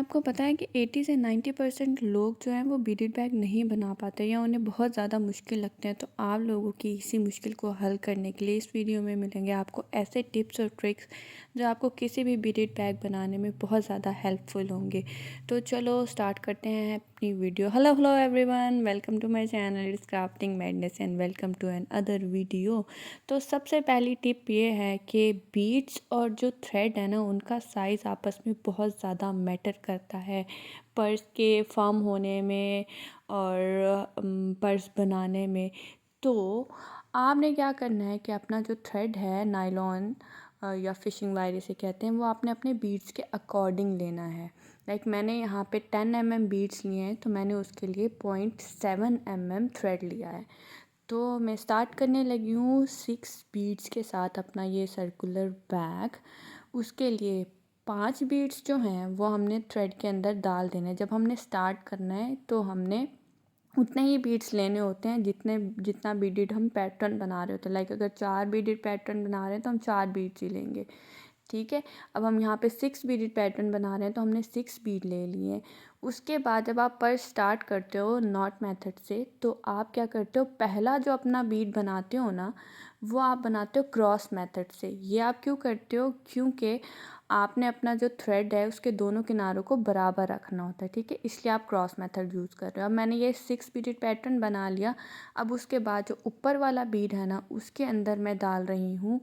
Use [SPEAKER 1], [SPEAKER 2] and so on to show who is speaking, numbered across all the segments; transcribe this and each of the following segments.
[SPEAKER 1] आपको पता है कि 80 से 90% लोग जो हैं वो बीटेड बैग नहीं बना पाते या उन्हें बहुत ज़्यादा मुश्किल लगते हैं। तो आप लोगों की इसी मुश्किल को हल करने के लिए इस वीडियो में मिलेंगे आपको ऐसे टिप्स और ट्रिक्स जो आपको किसी भी बीटेड बैग बनाने में बहुत ज़्यादा हेल्पफुल होंगे। तो चलो स्टार्ट करते हैं अपनी video. Hello hello everyone, welcome to my channel it's crafting madness and welcome to another video. तो सबसे पहली टिप ये है कि बीड्स और जो थ्रेड है ना उनका साइज़ आपस में बहुत ज़्यादा मैटर करता है पर्स के फॉर्म होने में और पर्स बनाने में। तो आपने क्या करना है कि अपना जो थ्रेड है नायलॉन या फिशिंग वायर इसे कहते हैं वो आपने अपने बीड्स के अकॉर्डिंग लेना है। लाइक मैंने यहाँ पे 10 mm बीड्स लिए हैं तो मैंने उसके लिए 0.7 mm थ्रेड लिया है। तो मैं स्टार्ट करने लगी हूँ 6 बीड्स के साथ अपना ये सर्कुलर बैग। उसके लिए 5 बीड्स जो हैं वो हमने थ्रेड के अंदर डाल देने। जब हमने स्टार्ट करना है तो हमने उतने ही बीड्स लेने होते हैं जितना बीडेड हम पैटर्न बना रहे होते हैं। लाइक अगर 4 बीडेड पैटर्न बना रहे हैं तो हम 4 बीड्स ही लेंगे। ठीक है, अब हम यहाँ पे 6 बीडेड पैटर्न बना रहे हैं तो हमने 6 बीड ले लिए। उसके बाद जब आप पर्स स्टार्ट करते हो नॉट मेथड से तो आप क्या करते हो, पहला जो अपना बीड बनाते हो ना वो आप बनाते हो क्रॉस मेथड से। ये आप क्यों करते हो, क्योंकि आपने अपना जो थ्रेड है उसके दोनों किनारों को बराबर रखना होता है। ठीक है, इसलिए आप क्रॉस मेथड यूज़ कर रहे हो। अब मैंने ये 6 बीडेड पैटर्न बना लिया। अब उसके बाद जो ऊपर वाला बीड है ना उसके अंदर मैं डाल रही हूँ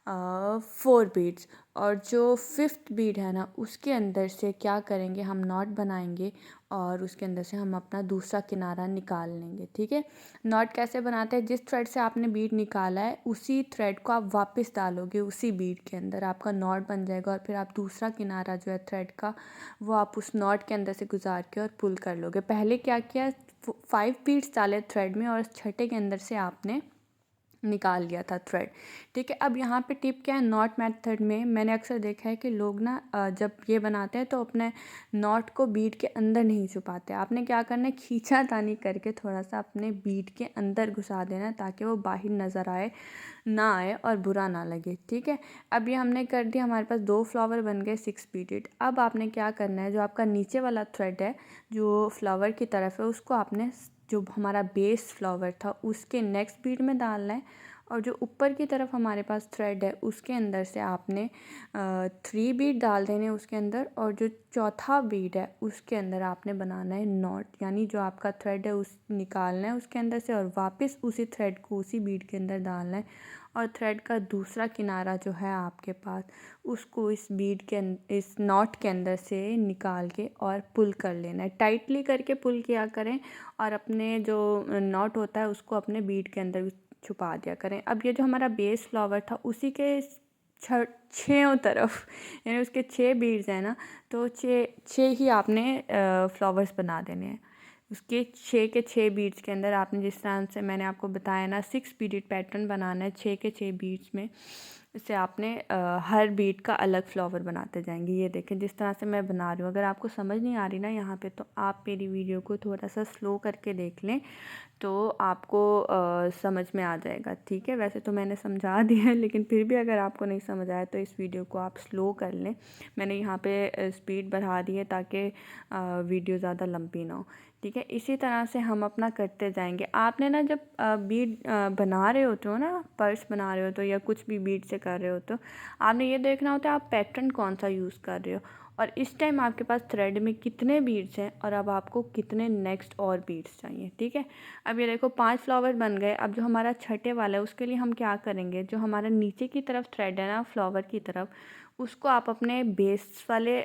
[SPEAKER 1] 4 बीड्स। और जो 5th बीड है ना उसके अंदर से क्या करेंगे, हम नॉट बनाएंगे और उसके अंदर से हम अपना दूसरा किनारा निकाल लेंगे। ठीक है, नॉट कैसे बनाते हैं, जिस थ्रेड से आपने बीड निकाला है उसी थ्रेड को आप वापस डालोगे उसी बीड के अंदर, आपका नॉट बन जाएगा। और फिर आप दूसरा किनारा जो है थ्रेड का वो आप उस नॉट के अंदर से गुजार के और पुल कर लोगे। पहले क्या किया, 5 बीड्स डाले थ्रेड में और छठे के अंदर से आपने निकाल लिया था थ्रेड। ठीक है, अब यहाँ पे टिप क्या है, नॉट मेथड में मैंने अक्सर देखा है कि लोग ना जब ये बनाते हैं तो अपने नॉट को बीड के अंदर नहीं छुपाते। आपने क्या करना है, खींचातानी करके थोड़ा सा अपने बीड के अंदर घुसा देना है ताकि वो बाहर नज़र आए ना आए और बुरा ना लगे। ठीक है, अब ये हमने कर दिया, हमारे पास 2 फ्लावर बन गए 6 बीडेड। अब आपने क्या करना है, जो आपका नीचे वाला थ्रेड है जो फ्लावर की तरफ है उसको आपने जो हमारा बेस फ्लावर था उसके नेक्स्ट बीड में डालना है। और जो ऊपर की तरफ हमारे पास थ्रेड है उसके अंदर से आपने 3 बीड डाल देने उसके अंदर। और जो चौथा बीड है उसके अंदर आपने बनाना है नॉट, यानी जो आपका थ्रेड है उस निकालना है उसके अंदर से और वापस उसी थ्रेड को उसी बीड के अंदर डालना है। और थ्रेड का दूसरा किनारा जो है आपके पास उसको इस बीड के इस नॉट के अंदर से निकाल के और पुल कर लेना है। टाइटली करके पुल किया करें और अपने जो नॉट होता है उसको अपने बीड के अंदर छुपा दिया करें। अब ये जो हमारा बेस फ्लावर था उसी के छयों तरफ यानी उसके 6 बीड्स हैं ना, तो छः ही आपने फ्लावर्स बना देने हैं। उसके 6 के 6 बीड्स के अंदर आपने जिस तरह से मैंने आपको बताया ना 6 बीडेड पैटर्न बनाना है 6 के 6 बीड्स में। इससे आपने हर बीड का अलग फ्लावर बनाते जाएंगे। ये देखें जिस तरह से मैं बना रही हूँ। अगर आपको समझ नहीं आ रही ना यहाँ पे तो आप मेरी वीडियो को थोड़ा सा स्लो करके देख लें तो आपको समझ में आ जाएगा। ठीक है, वैसे तो मैंने समझा दिया है लेकिन फिर भी अगर आपको नहीं समझ आया तो इस वीडियो को आप स्लो कर लें। मैंने यहाँ पे स्पीड बढ़ा दी है ताकि वीडियो ज़्यादा लंबी ना हो। ठीक है, इसी तरह से हम अपना करते जाएंगे। आपने ना जब बीड बना रहे होते हो ना, पर्स बना रहे हो तो या कुछ भी बीड से कर रहे हो तो आपने ये देखना होता है आप पैटर्न कौन सा यूज़ कर रहे हो और इस टाइम आपके पास थ्रेड में कितने बीड्स हैं और अब आपको कितने नेक्स्ट और बीड्स चाहिए। ठीक है, अब ये देखो 5 फ्लावर बन गए। अब जो हमारा छठे वाला है उसके लिए हम क्या करेंगे, जो हमारा नीचे की तरफ थ्रेड है ना फ्लावर की तरफ उसको आप अपने बेस वाले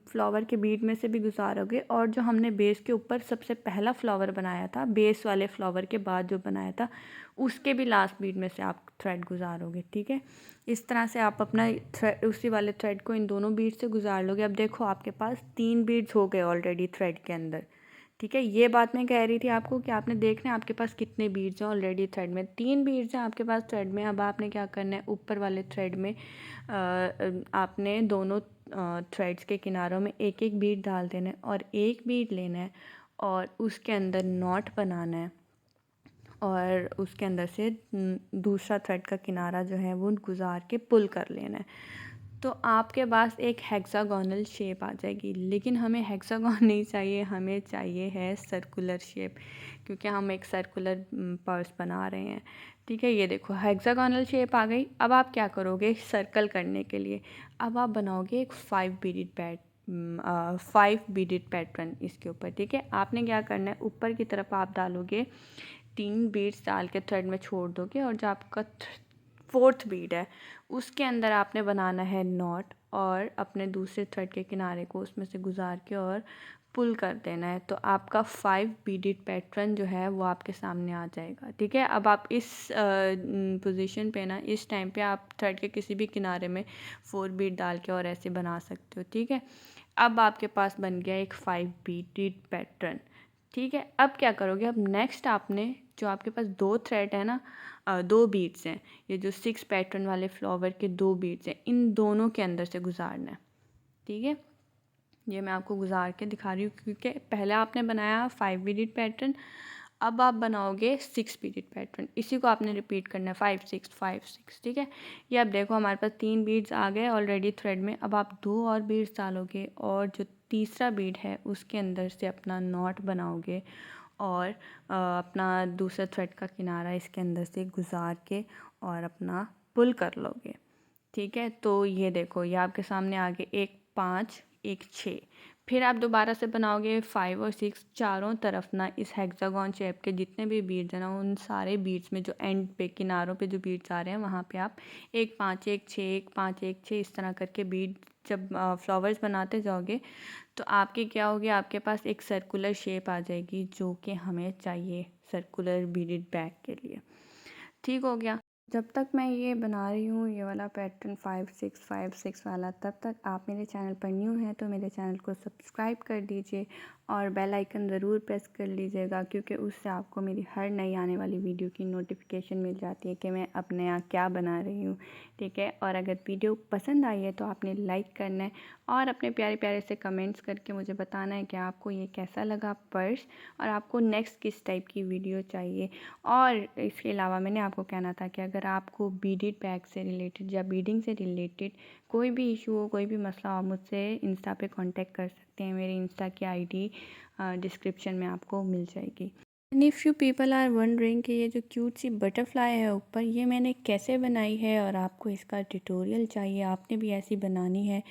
[SPEAKER 1] फ्लावर के बीड में से भी गुजारोगे। और जो हमने बेस के ऊपर सबसे पहला फ्लावर बनाया था बेस वाले फ्लावर के बाद जो बनाया था उसके भी लास्ट बीड में से आप थ्रेड गुजारोगे। ठीक है, इस तरह से आप अपना थ्रेड उसी वाले थ्रेड को इन दोनों बीड से गुजार लोगे। अब देखो आपके पास 3 बीड्स हो गए ऑलरेडी थ्रेड के अंदर। ठीक है, ये बात मैं कह रही थी आपको कि आपने देखना है आपके पास कितने बीड्स हैं ऑलरेडी थ्रेड में। 3 बीड्स हैं आपके पास थ्रेड में। अब आपने क्या करना है, ऊपर वाले थ्रेड में आपने दोनों थ्रेड्स के किनारों में एक एक बीड डाल देना है और एक बीड लेना है और उसके अंदर नॉट बनाना है और उसके अंदर से दूसरा थ्रेड का किनारा जो है वो गुजार के पुल कर लेना है। तो आपके पास एक हेक्सागोनल शेप आ जाएगी। लेकिन हमें हेक्सागोन नहीं चाहिए, हमें चाहिए है सर्कुलर शेप, क्योंकि हम एक सर्कुलर पर्स बना रहे हैं। ठीक है, ये देखो हेक्सागोनल शेप आ गई। अब आप क्या करोगे सर्कल करने के लिए? अब आप बनाओगे एक 5 बीडेड पैटर्न इसके ऊपर। ठीक है, आपने क्या करना है, ऊपर की तरफ आप डालोगे 3 बीड्स डाल के थ्रेड में छोड़ दोगे, और जो आपका 4th बीड है उसके अंदर आपने बनाना है नॉट, और अपने दूसरे थ्रेड के किनारे को उसमें से गुजार के और पुल कर देना है। तो आपका 5 बीडेड पैटर्न जो है वो आपके सामने आ जाएगा। ठीक है, अब आप इस पोजीशन पे ना, इस टाइम पे आप थ्रेड के किसी भी किनारे में 4 बीड डाल के और ऐसे बना सकते हो। ठीक है, अब आपके पास बन गया एक 5 बीडेड पैटर्न। ठीक है, अब क्या करोगे, अब नेक्स्ट आपने जो आपके पास 2 थ्रेड है ना, 2 बीड्स हैं, ये जो 6 पैटर्न वाले फ्लावर के 2 बीड्स हैं, इन दोनों के अंदर से गुजारना है। ठीक है, ये मैं आपको गुजार के दिखा रही हूँ, क्योंकि पहले आपने बनाया 5 बीडेड पैटर्न, अब आप बनाओगे 6 बीडेड पैटर्न। इसी को आपने रिपीट करना है 5 6 5 6। ठीक है, ये अब देखो हमारे पास 3 बीड्स आ गए ऑलरेडी थ्रेड में। अब आप 2 और बीड्स डालोगे, और जो तीसरा बीड है उसके अंदर से अपना नॉट बनाओगे, और अपना दूसरा थ्रेड का किनारा इसके अंदर से गुजार के और अपना पुल कर लोगे। ठीक है, तो ये देखो ये आपके सामने आगे एक 5 एक 6। फिर आप दोबारा से बनाओगे 5 और 6, चारों तरफ ना इस हेक्सागोन शेप के जितने भी बीड्स हैं ना, उन सारे बीड्स में जो एंड पे किनारों पे जो बीड्स आ रहे हैं वहाँ पे आप 1 5 1 6 1 5 1 6 इस तरह करके बीड जब फ्लावर्स बनाते जाओगे तो आपके क्या होगी, आपके पास एक सर्कुलर शेप आ जाएगी, जो कि हमें चाहिए सर्कुलर बीडेड बैग के लिए। ठीक हो गया। जब तक मैं ये बना रही हूँ ये वाला पैटर्न 5 6 5 6 वाला, तब तक आप मेरे चैनल पर न्यू हैं तो मेरे चैनल को सब्सक्राइब कर दीजिए और बेल आइकन ज़रूर प्रेस कर लीजिएगा, क्योंकि उससे आपको मेरी हर नई आने वाली वीडियो की नोटिफिकेशन मिल जाती है कि मैं अब नया क्या बना रही हूँ। ठीक है, और अगर वीडियो पसंद आई है तो आपने लाइक करना है और अपने प्यारे प्यारे से कमेंट्स करके मुझे बताना है कि आपको ये कैसा लगा पर्स, और आपको नेक्स्ट किस टाइप की वीडियो चाहिए। और इसके अलावा मैंने आपको कहना था कि अगर आपको बीडेड बैग से रिलेटेड या बीडिंग से रिलेटेड कोई भी इशू हो, कोई भी मसला हो, मुझसे इंस्टा पे कांटेक्ट कर सकते हैं। मेरे इंस्टा की आईडी डिस्क्रिप्शन में आपको मिल जाएगी। And if you people are wondering कि ये जो क्यूट सी बटरफ्लाई है ऊपर, ये मैंने कैसे बनाई है और आपको इसका ट्यूटोरियल चाहिए, आपने भी ऐसी बनानी है,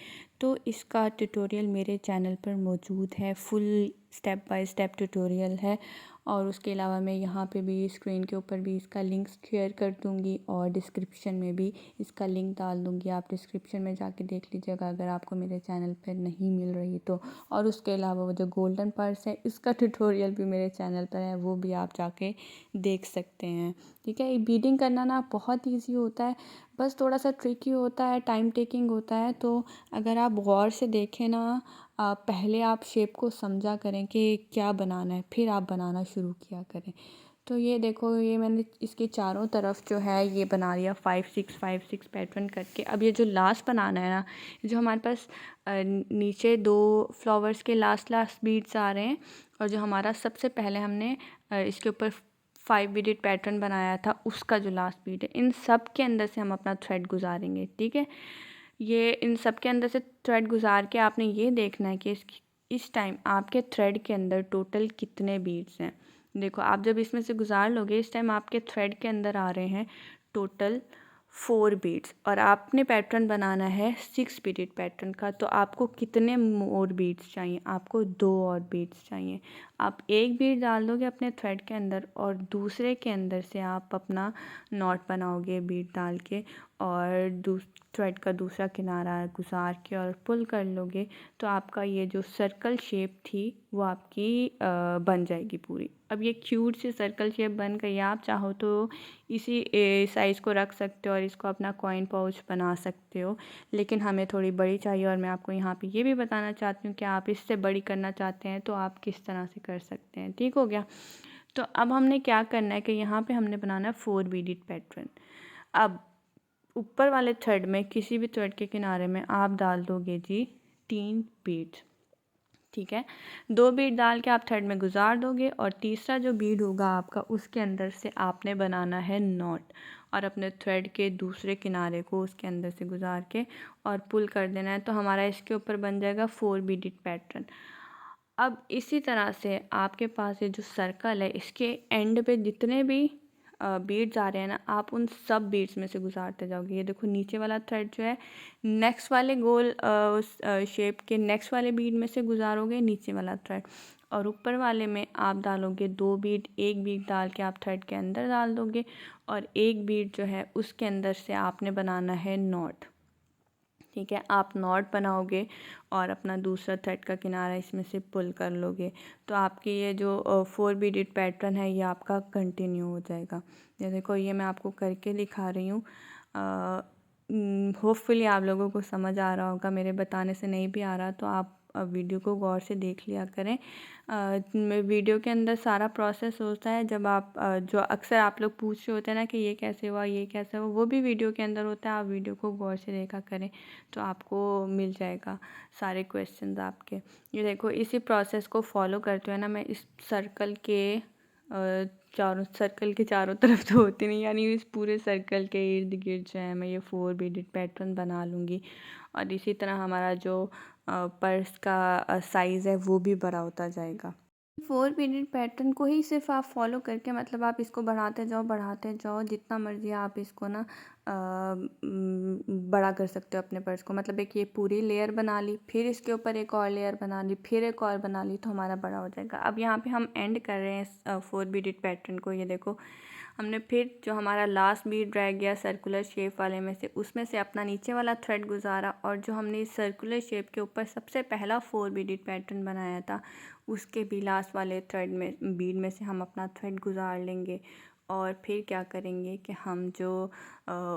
[SPEAKER 1] तो इसका ट्यूटोरियल मेरे चैनल पर मौजूद है। Full step by step tutorial है, और उसके अलावा मैं यहाँ पे भी स्क्रीन के ऊपर भी इसका लिंक शेयर कर दूँगी और डिस्क्रिप्शन में भी इसका लिंक डाल दूँगी। आप डिस्क्रिप्शन में जाके देख लीजिएगा अगर आपको मेरे चैनल पर नहीं मिल रही तो। और उसके अलावा वो जो गोल्डन पर्स है इसका ट्यूटोरियल भी मेरे चैनल पर है, वो भी आप जाके देख सकते हैं। ठीक है, ये बीडिंग करना ना बहुत ईजी होता है, बस थोड़ा सा ट्रिकी होता है, टाइम टेकिंग होता है। तो अगर आप गौर से देखें ना, पहले आप शेप को समझा करें कि क्या बनाना है, फिर आप बनाना शुरू किया करें। तो ये देखो ये मैंने इसके चारों तरफ जो है ये बना लिया 5 6 5 6 पैटर्न करके। अब ये जो लास्ट बनाना है ना, जो हमारे पास नीचे 2 फ्लावर्स के लास्ट बीड्स आ रहे हैं, और जो हमारा सबसे पहले हमने इसके ऊपर 5 बीडेड पैटर्न बनाया था उसका जो लास्ट बीड है, इन सब के अंदर से हम अपना थ्रेड गुजारेंगे। ठीक है, ये इन सब के अंदर से थ्रेड गुजार के आपने ये देखना है कि इस टाइम आपके थ्रेड के अंदर टोटल कितने बीड्स हैं। देखो आप जब इसमें से गुजार लोगे, इस टाइम आपके थ्रेड के अंदर आ रहे हैं टोटल 4 बीड्स, और आपने पैटर्न बनाना है 6 बीडेड पैटर्न का। तो आपको कितने और बीड्स चाहिए, आपको 2 और बीड्स चाहिए। आप एक बीड डाल दोगे अपने थ्रेड के अंदर, और दूसरे के अंदर से आप अपना नॉट बनाओगे बीड डाल के, और थ्रेड का दूसरा किनारा गुजार के और पुल कर लोगे, तो आपका ये जो सर्कल शेप थी वो आपकी बन जाएगी पूरी। अब ये क्यूट सी सर्कल शेप बन गई। आप चाहो तो इसी साइज़ को रख सकते हो और इसको अपना कॉइन पाउच बना सकते हो, लेकिन हमें थोड़ी बड़ी चाहिए, और मैं आपको यहाँ पे ये भी बताना चाहती हूँ कि आप इससे बड़ी करना चाहते हैं तो आप किस तरह से कर सकते हैं। ठीक हो गया। तो अब हमने क्या करना है कि यहाँ पे हमने बनाना है 4 बीडेड पैटर्न। अब ऊपर वाले थ्रेड में किसी भी थ्रेड के किनारे में आप डाल दोगे जी 3 बीड्स। ठीक है, 2 बीड डाल के आप थ्रेड में गुजार दोगे, और तीसरा जो बीड होगा आपका उसके अंदर से आपने बनाना है नॉट, और अपने थ्रेड के दूसरे किनारे को उसके अंदर से गुजार के और पुल कर देना है। तो हमारा इसके ऊपर बन जाएगा 4 बीडेड पैटर्न। अब इसी तरह से आपके पास ये जो सर्कल है इसके एंड पे जितने भी बीड्स आ रहे हैं ना, आप उन सब बीड्स में से गुजारते जाओगे। ये देखो नीचे वाला थ्रेड जो है नेक्स्ट वाले गोल उस शेप के नेक्स्ट वाले बीड में से गुजारोगे नीचे वाला थ्रेड, और ऊपर वाले में आप डालोगे 2 बीड, एक बीड डाल के आप थ्रेड के अंदर डाल दोगे, और एक बीड जो है उसके अंदर से आपने बनाना है नॉट। ठीक है, आप नॉट बनाओगे और अपना दूसरा थ्रेड का किनारा इसमें से पुल कर लोगे, तो आपकी ये जो 4 बीडेड पैटर्न है ये आपका कंटिन्यू हो जाएगा। ये देखो, ये मैं आपको करके दिखा रही हूँ। होपफुली आप लोगों को समझ आ रहा होगा। मेरे बताने से नहीं भी आ रहा तो आप वीडियो को गौर से देख लिया करें। वीडियो के अंदर सारा प्रोसेस होता है। जब आप जो अक्सर आप लोग पूछ रहे होते हैं ना कि ये कैसे हुआ, ये कैसे हुआ, वो भी वीडियो के अंदर होता है। आप वीडियो को गौर से देखा करें तो आपको मिल जाएगा सारे क्वेश्चंस आपके। ये देखो, इसी प्रोसेस को फॉलो करते हुए ना मैं इस सर्कल के चारों तरफ तो होती नहीं, यानी इस पूरे सर्कल के इर्द गिर्द जो है मैं ये 4 बीडेड पैटर्न बना लूँगी। और इसी तरह हमारा जो पर्स का साइज़ है वो भी बड़ा होता जाएगा। 4 पीरियड पैटर्न को ही सिर्फ आप फॉलो करके, मतलब आप इसको बढ़ाते जाओ जितना मर्जी आप इसको ना बड़ा कर सकते हो अपने पर्स को। मतलब एक ये पूरी लेयर बना ली, फिर इसके ऊपर एक और लेयर बना ली, फिर एक और बना ली, तो हमारा बड़ा हो जाएगा। अब यहाँ पे हम एंड कर रहे हैं 4 बीडेड पैटर्न को। ये देखो, हमने फिर जो हमारा लास्ट बीड रह गया सर्कुलर शेप वाले में से, उसमें से अपना नीचे वाला थ्रेड गुजारा, और जो हमने इस सर्कुलर शेप के ऊपर सबसे पहला 4 बीडेड पैटर्न बनाया था उसके भी लास्ट वाले थ्रेड में बीड में से हम अपना थ्रेड गुजार लेंगे। और फिर क्या करेंगे कि हम जो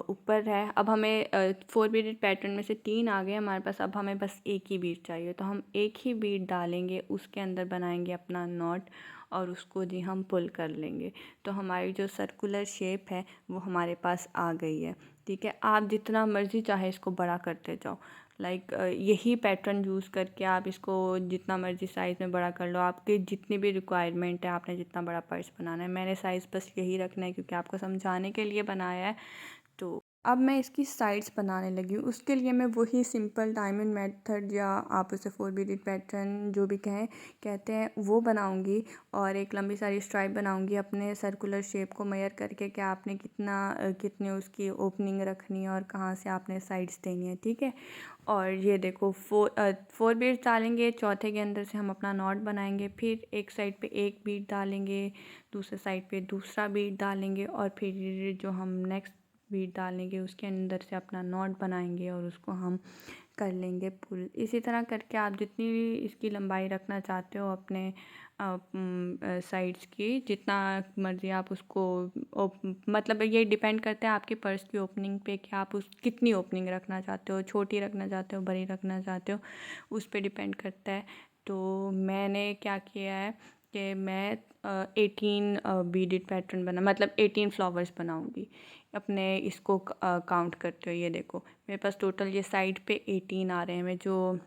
[SPEAKER 1] ऊपर है, अब हमें 4 बीडेड पैटर्न में से 3 आ गए हमारे पास, अब हमें बस एक ही बीड चाहिए, तो हम एक ही बीड डालेंगे, उसके अंदर बनाएंगे अपना नॉट और उसको जी हम पुल कर लेंगे। तो हमारी जो सर्कुलर शेप है वो हमारे पास आ गई है। ठीक है, आप जितना मर्ज़ी चाहे इसको बड़ा करते जाओ। यही पैटर्न यूज़ करके आप इसको जितना मर्ज़ी साइज़ में बड़ा कर लो, आपके जितनी भी रिक्वायरमेंट है, आपने जितना बड़ा पर्स बनाना है। मैंने साइज़ बस यही रखना है क्योंकि आपको समझाने के लिए बनाया है। तो अब मैं इसकी साइड्स बनाने लगी हूँ। उसके लिए मैं वही सिंपल डायमंड मेथड, या आप उसे 4 बीडेड पैटर्न जो भी कहते हैं वो बनाऊँगी, और एक लंबी सारी स्ट्राइप बनाऊँगी अपने सर्कुलर शेप को मेजर करके कि आपने कितनी उसकी ओपनिंग रखनी है और कहाँ से आपने साइड्स देनी है। ठीक है, और ये देखो 4 बीड्स डालेंगे, चौथे के अंदर से हम अपना नॉट बनाएंगे, फिर एक साइड पे एक बीड डालेंगे, दूसरे साइड पे दूसरा बीड डालेंगे, और फिर जो हम नेक्स्ट बीड डालेंगे उसके अंदर से अपना नॉट बनाएंगे और उसको हम कर लेंगे पुल। इसी तरह करके आप जितनी भी इसकी लंबाई रखना चाहते हो अपने साइड्स की, जितना मर्ज़ी आप उसको मतलब ये डिपेंड करता है आपके पर्स की ओपनिंग पे कि आप उस कितनी ओपनिंग रखना चाहते हो, छोटी रखना चाहते हो, बड़ी रखना चाहते हो, उस पे डिपेंड करता है। तो मैंने क्या किया है कि मैं 18 बीडेड पैटर्न मतलब 18 फ्लावर्स बनाऊंगी अपने इसको काउंट करते हो। ये देखो, मेरे पास टोटल ये साइड पे 18 आ रहे हैं, मैं जो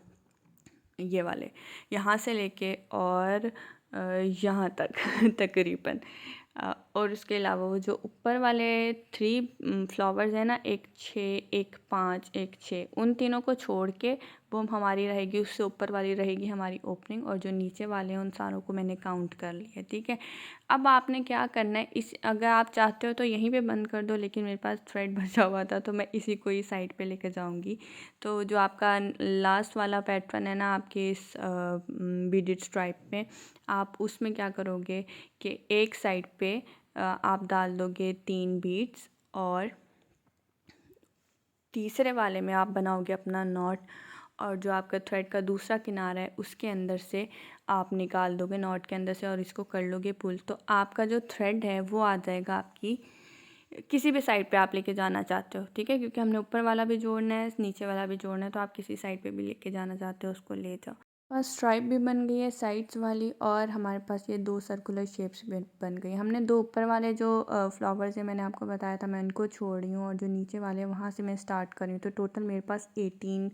[SPEAKER 1] ये वाले यहाँ से लेके और यहाँ तक तकरीबन। और उसके अलावा वो जो ऊपर वाले 3 फ्लावर्स हैं ना, एक 6, एक 5, एक 6, उन तीनों को छोड़ के वो हमारी रहेगी, उससे ऊपर वाली रहेगी हमारी ओपनिंग, और जो नीचे वाले हैं उन सारों को मैंने काउंट कर लिया। ठीक है, अब आपने क्या करना है, अगर आप चाहते हो तो यहीं पे बंद कर दो, लेकिन मेरे पास थ्रेड बचा हुआ था तो मैं इसी को ही साइड पे लेकर जाऊंगी। तो जो आपका लास्ट वाला पैटर्न है ना आपके इस बीडेड स्ट्राइप में, आप उसमें क्या करोगे कि एक साइड पे आप डाल दोगे 3 बीड्स, और तीसरे वाले में आप बनाओगे अपना नॉट, और जो आपका थ्रेड का दूसरा किनारा है उसके अंदर से आप निकाल दोगे नॉट के अंदर से, और इसको कर लोगे पुल। तो आपका जो थ्रेड है वो आ जाएगा आपकी किसी भी साइड पे आप लेके जाना चाहते हो। ठीक है, क्योंकि हमने ऊपर वाला भी जोड़ना है, नीचे वाला भी जोड़ना है, तो आप किसी साइड पे भी लेके जाना चाहते हो उसको ले जाओ। पास स्ट्राइप भी बन गई है साइड्स वाली, और हमारे पास ये 2 सर्कुलर शेप्स भी बन गई। हमने 2 ऊपर वाले जो फ्लावर्स हैं मैंने आपको बताया था, मैं उनको छोड़ रही हूँ, और जो नीचे वाले हैं वहाँ से मैं स्टार्ट कर रही हूँ। तो टोटल मेरे पास 18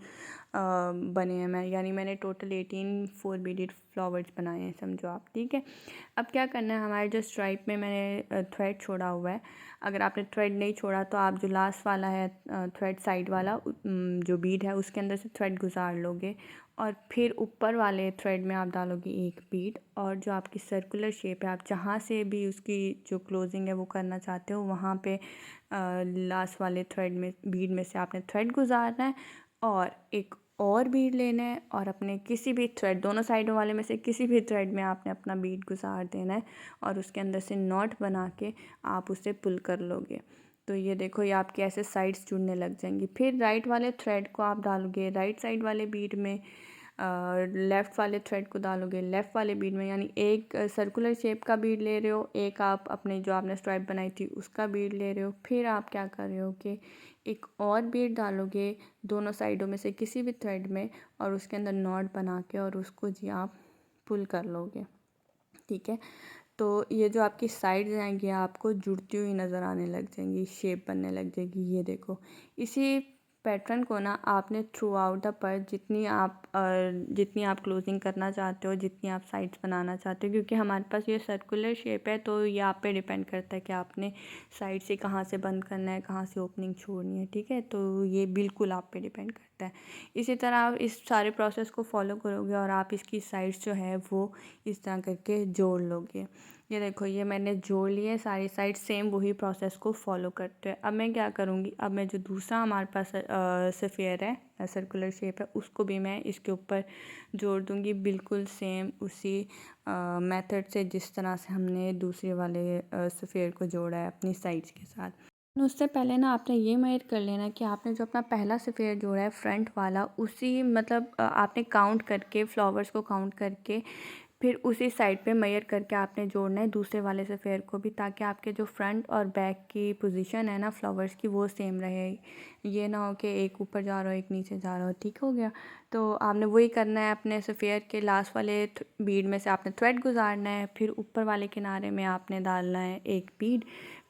[SPEAKER 1] बने हैं, यानी मैंने टोटल 18 4 बीडेड फ्लावर्स बनाए हैं, समझो आप। ठीक है, अब क्या करना है, हमारे जो स्ट्राइप में मैंने थ्रेड छोड़ा हुआ है, अगर आपने थ्रेड नहीं छोड़ा तो आप जो लास्ट वाला है थ्रेड साइड वाला जो बीड है उसके अंदर से थ्रेड गुजार लोगे, और फिर ऊपर वाले थ्रेड में आप डालोगे एक बीड, और जो आपकी सर्कुलर शेप है आप जहाँ से भी उसकी जो क्लोजिंग है वो करना चाहते हो वहाँ पे लास्ट वाले थ्रेड में बीड में से आपने थ्रेड गुजारना है, और एक और बीड लेना है, और अपने किसी भी थ्रेड दोनों साइडों वाले में से किसी भी थ्रेड में आपने अपना बीड गुजार देना है, और उसके अंदर से नॉट बना के आप उसे पुल कर लोगे। तो ये देखो, ये आपके ऐसे साइड्स जुड़ने लग जाएंगी। फिर राइट वाले थ्रेड को आप डालोगे राइट साइड वाले बीड में, लेफ़्ट वाले थ्रेड को डालोगे लेफ़्ट वाले बीड में, यानी एक सर्कुलर शेप का बीड ले रहे हो, एक आप अपने जो आपने स्ट्राइप बनाई थी उसका बीड ले रहे हो। फिर आप क्या कर रहे हो कि एक और बीड डालोगे दोनों साइडों में से किसी भी थ्रेड में, और उसके अंदर नॉट बना के और उसको जी आप पुल कर लोगे। ठीक है, तो ये जो आपकी साइड्स आएंगी आपको जुड़ती हुई नज़र आने लग जाएंगी, शेप बनने लग जाएगी। ये देखो, इसी पैटर्न को ना आपने थ्रू आउट द पर्स जितनी आप क्लोजिंग करना चाहते हो, जितनी आप साइड्स बनाना चाहते हो, क्योंकि हमारे पास ये सर्कुलर शेप है तो ये आप पे डिपेंड करता है कि आपने साइड से कहाँ से बंद करना है, कहाँ से ओपनिंग छोड़नी है। ठीक है, तो ये बिल्कुल आप पे डिपेंड करता है। इसी तरह आप इस सारे प्रोसेस को फॉलो करोगे और आप इसकी साइड्स जो है वो इस तरह करके जोड़ लोगे। ये देखो, ये मैंने जोड़ लिए सारी साइड, सेम वही प्रोसेस को फॉलो करते हैं। अब मैं क्या करूँगी, अब मैं जो दूसरा हमारे पास सफ़ेयर है सर्कुलर शेप है उसको भी मैं इसके ऊपर जोड़ दूँगी, बिल्कुल सेम उसी मेथड से जिस तरह से हमने दूसरे वाले सफ़ेयर को जोड़ा है अपनी साइड्स के साथ। उससे पहले ना आपने ये मेजर कर लेना कि आपने जो अपना पहला सफ़ेयर जोड़ा है फ्रंट वाला, उसी मतलब आपने काउंट करके फ्लावर्स को काउंट करके फिर उसी साइड पे मेजर करके आपने जोड़ना है दूसरे वाले सफ़ेयर को भी, ताकि आपके जो फ्रंट और बैक की पोजीशन है ना फ्लावर्स की वो सेम रहे। ये ना हो कि एक ऊपर जा रहा हो एक नीचे जा रहा हो। ठीक हो गया, तो आपने वही करना है, अपने सफ़ेयर के लास्ट वाले बीड में से आपने थ्रेड गुजारना है, फिर ऊपर वाले किनारे में आपने डालना है एक बीड,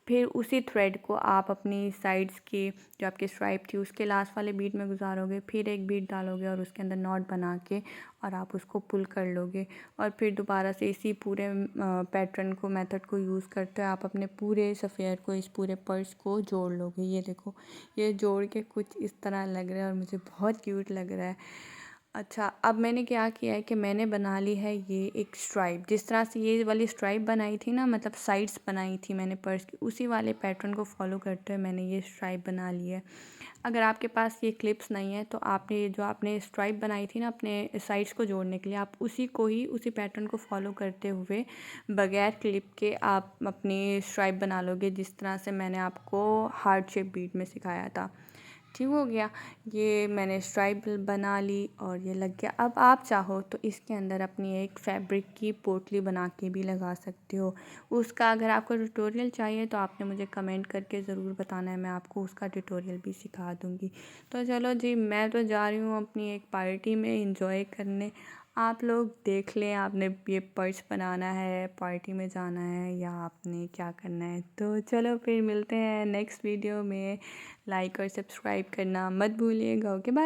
[SPEAKER 1] फिर उसी थ्रेड को आप अपनी साइड्स की जो आपकी स्ट्राइप थी उसके लास्ट वाले बीड में गुजारोगे, फिर एक बीड डालोगे और उसके अंदर नॉट बना के और आप उसको पुल कर लोगे, और फिर दोबारा से इसी पूरे पैटर्न को मेथड को यूज़ करते हुए आप अपने पूरे सफ़ेयर को इस पूरे पर्स को जोड़ लोगे। ये देखो, ये जोड़ के कुछ इस तरह लग रहा है और मुझे बहुत क्यूट लग रहा है। अच्छा, अब मैंने क्या किया है कि मैंने बना ली है ये एक स्ट्राइप, जिस तरह से ये वाली स्ट्राइप बनाई थी ना, मतलब साइड्स बनाई थी मैंने पर्स की, उसी वाले पैटर्न को फॉलो करते हुए मैंने ये स्ट्राइप बना ली है। अगर आपके पास ये क्लिप्स नहीं है तो आपने जो आपने स्ट्राइप बनाई थी ना अपने साइड्स को जोड़ने के लिए, आप उसी को ही उसी पैटर्न को फॉलो करते हुए बगैर क्लिप के आप अपनी स्ट्राइप बना लोगे, जिस तरह से मैंने आपको हार्ट शेप बीट में सिखाया था। ठीक हो गया, ये मैंने स्ट्राइप बना ली और ये लग गया। अब आप चाहो तो इसके अंदर अपनी एक फैब्रिक की पोटली बना के भी लगा सकते हो। उसका अगर आपको ट्यूटोरियल चाहिए तो आपने मुझे कमेंट करके ज़रूर बताना है, मैं आपको उसका ट्यूटोरियल भी सिखा दूँगी। तो चलो जी, मैं तो जा रही हूँ अपनी एक पार्टी में इंजॉय करने। आप लोग देख लें, आपने ये पर्स बनाना है, पार्टी में जाना है, या आपने क्या करना है। तो चलो फिर मिलते हैं नेक्स्ट वीडियो में। लाइक और सब्सक्राइब करना मत भूलिएगा। Okay, bye.